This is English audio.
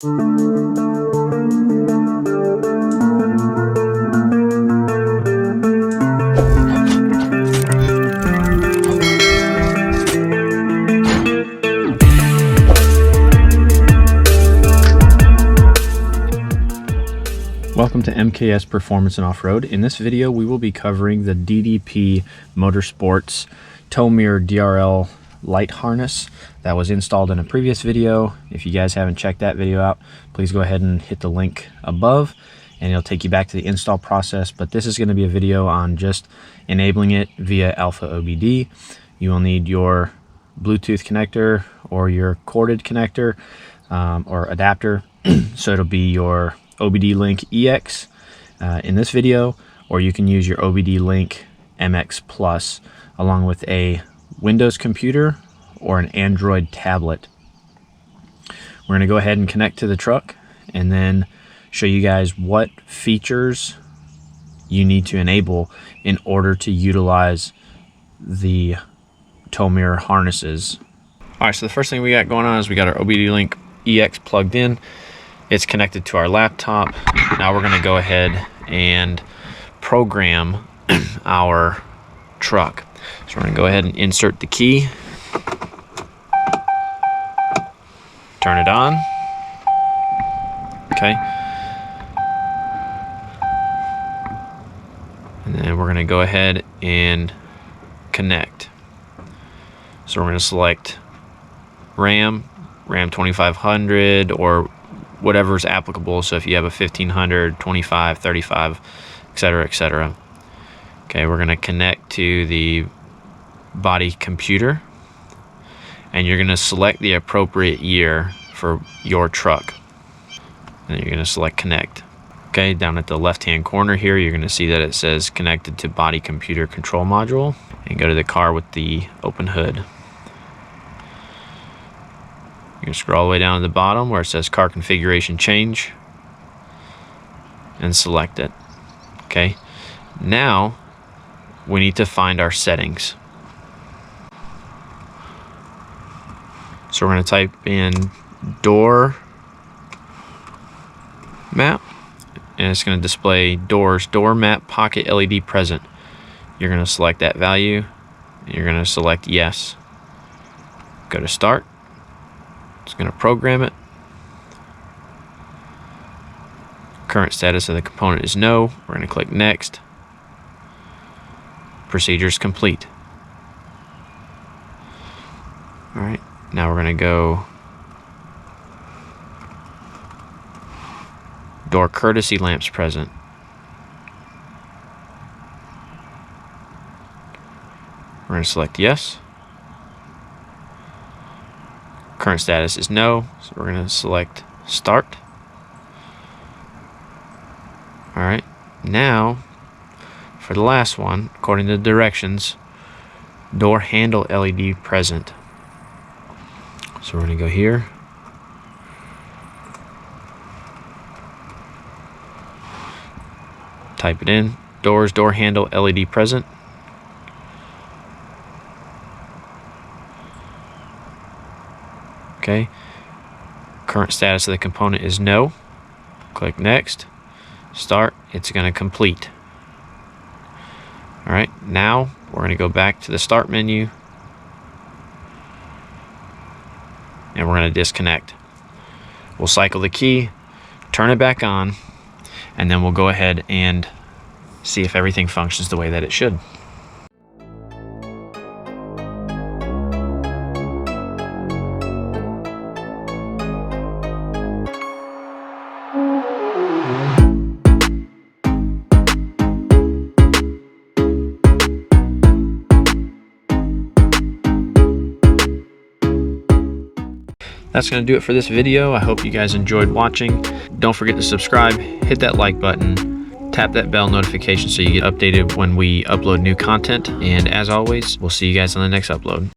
Welcome to MKS Performance and Off-Road. In this video, we will be covering the DDP Motorsports tow mirror DRL light harness that was installed in a previous video. If you guys haven't checked that video out, please go ahead and hit the link above and it'll take you back to the install process. But this is going to be a video on just enabling it via Alfaobd. You will need your Bluetooth connector or your corded connector or adapter. So it'll be your OBD Link EX in this video, or you can use your OBD Link MX Plus along with a Windows computer or an Android tablet. We're going to go ahead and connect to the truck and then show you guys what features you need to enable in order to utilize the tow mirror harnesses. Alright, so the first thing we got going on is we got our OBD Link EX plugged in. It's connected to our laptop. Now we're going to go ahead and program our truck. So we're going to go ahead and insert the key, turn it on. Okay. And then we're going to go ahead and connect. So we're going to select RAM 2500 or whatever is applicable. So if you have a 1500, 25, 35, etc., etc. Okay, we're going to connect to the body computer and you're going to select the appropriate year for your truck. And you're going to select connect. Okay, down at the left hand corner here, you're going to see that it says connected to body computer control module, and go to the car with the open hood. You're going to scroll all the way down to the bottom where it says car configuration change and select it. Okay, now we need to find our settings. So we're going to type in door map and it's going to display doors, door map, pocket LED present. You're going to select that value and you're going to select yes. Go to start. It's going to program it. Current status of the component is no. We're going to click next. Procedures complete. Alright, now we're going to go door courtesy lamps present. We're going to select yes. Current status is no, so we're going to select start. Alright, now for the last one, according to the directions, door handle LED present. So we're going to go here. Type it in, doors, door handle LED present. Okay, current status of the component is no. Click next, start, it's going to complete. Alright, now we're going to go back to the start menu and we're going to disconnect. We'll cycle the key, turn it back on, and then we'll go ahead and see if everything functions the way that it should. That's going to do it for this video. I hope you guys enjoyed watching. Don't forget to subscribe, hit that like button, tap that bell notification so you get updated when we upload new content. And as always, we'll see you guys on the next upload.